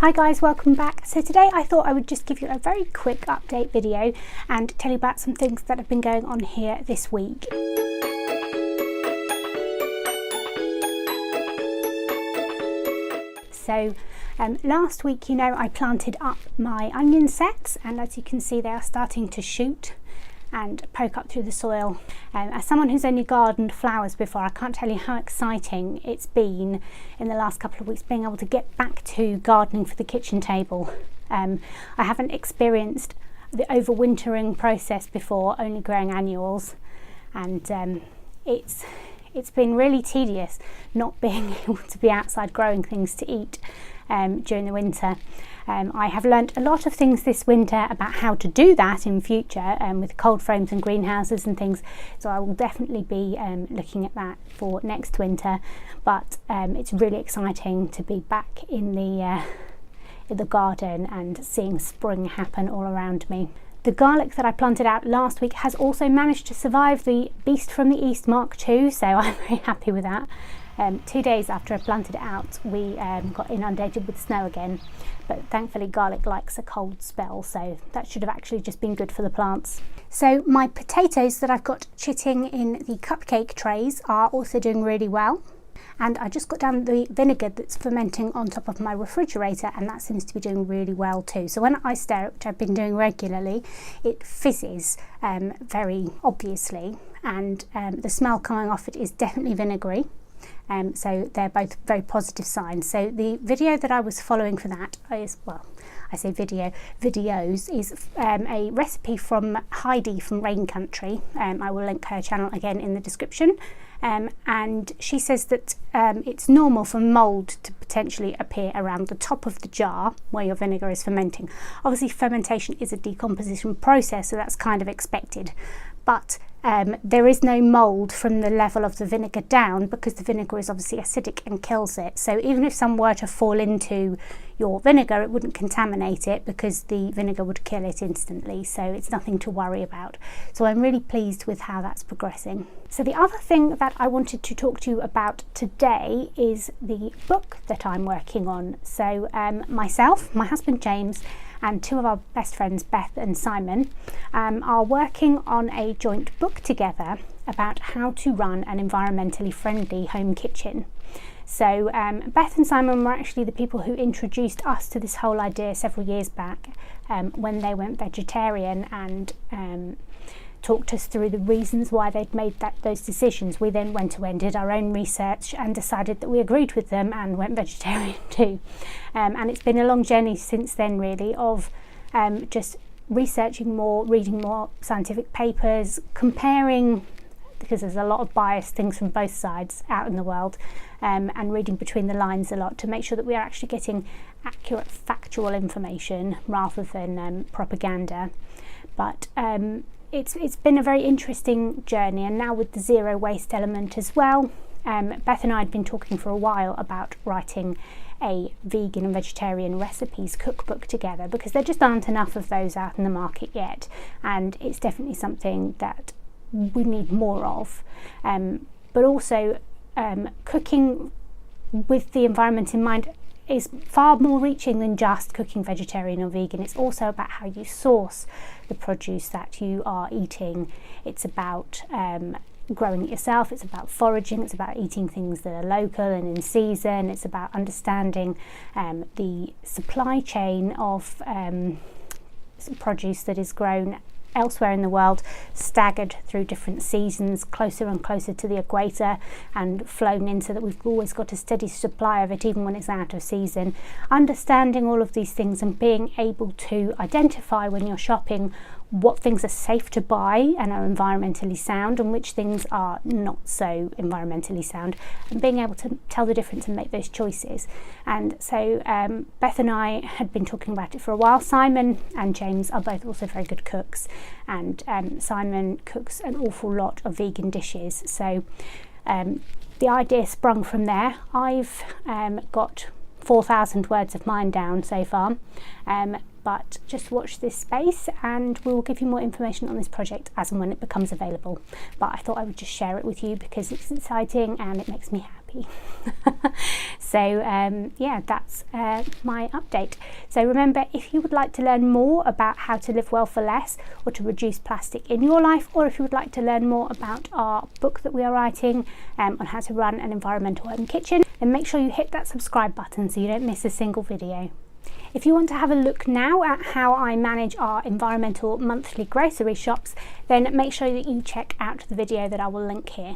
Hi guys, welcome back. So today I thought I would just give you a very quick update video and tell you about some things that have been going on here this week. So last week, I planted up my onion sets, and as you can see they are starting to shoot and poke up through the soil. As someone who's only gardened flowers before, I can't tell you how exciting it's been in the last couple of weeks being able to get back to gardening for the kitchen table. I haven't experienced the overwintering process before, only growing annuals, and it's been really tedious not being able to be outside growing things to eat during the winter. I have learnt a lot of things this winter about how to do that in future with cold frames and greenhouses and things, so I will definitely be looking at that for next winter, but it's really exciting to be back in the garden and seeing spring happen all around me. The garlic that I planted out last week has also managed to survive the Beast from the East Mark II, so I'm very happy with that. 2 days after I planted it out, we got inundated with snow again, but thankfully garlic likes a cold spell, so that should have actually just been good for the plants. So my potatoes that I've got chitting in the cupcake trays are also doing really well, and I just got down the vinegar that's fermenting on top of my refrigerator, and that seems to be doing really well too. So when I stir it, which I've been doing regularly, it fizzes very obviously, and the smell coming off it is definitely vinegary. So they're both very positive signs. So the video that I was following for that is, well, I say videos, is a recipe from Heidi from Rain Country. I will link her channel again in the description. And she says that it's normal for mould to potentially appear around the top of the jar where your vinegar is fermenting. Obviously fermentation is a decomposition process, so that's kind of expected, but there is no mould from the level of the vinegar down, because the vinegar is obviously acidic and kills it. So even if some were to fall into your vinegar, it wouldn't contaminate it because the vinegar would kill it instantly. So it's nothing to worry about. So I'm really pleased with how that's progressing. So the other thing that I wanted to talk to you about today is the book that I'm working on. So myself, my husband James, and two of our best friends, Beth and Simon, are working on a joint book together about how to run an environmentally friendly home kitchen. So Beth and Simon were actually the people who introduced us to this whole idea several years back when they went vegetarian, and talked us through the reasons why they'd made those decisions. We then went away and did our own research and decided that we agreed with them and went vegetarian too. And it's been a long journey since then, really, of just researching more, reading more scientific papers, comparing, because there's a lot of biased things from both sides out in the world, and reading between the lines a lot to make sure that we are actually getting accurate factual information rather than propaganda. But it's been a very interesting journey, and now with the zero waste element as well. Beth and I had been talking for a while about writing a vegan and vegetarian recipes cookbook together, because there just aren't enough of those out in the market yet, and it's definitely something that we need more of. But also cooking with the environment in mind is far more reaching than just cooking vegetarian or vegan. It's also about how you source the produce that you are eating. It's about growing it yourself, it's about foraging, it's about eating things that are local and in season, it's about understanding the supply chain of produce that is grown elsewhere in the world, staggered through different seasons, closer and closer to the equator, and flown in so that we've always got a steady supply of it even when it's out of season. Understanding all of these things and being able to identify when you're shopping what things are safe to buy and are environmentally sound and which things are not so environmentally sound, and being able to tell the difference and make those choices. And so Beth and I had been talking about it for a while. Simon and James are both also very good cooks, and Simon cooks an awful lot of vegan dishes, so the idea sprung from there. I've got 4,000 words of mine down so far, but just watch this space and we'll give you more information on this project as and when it becomes available. But I thought I would just share it with you because it's exciting and it makes me happy. happy. So yeah, that's my update. So remember, if you would like to learn more about how to live well for less, or to reduce plastic in your life, or if you would like to learn more about our book that we are writing on how to run an environmental home kitchen, then make sure you hit that subscribe button so you don't miss a single video. If you want to have a look now at how I manage our environmental monthly grocery shops, then make sure that you check out the video that I will link here.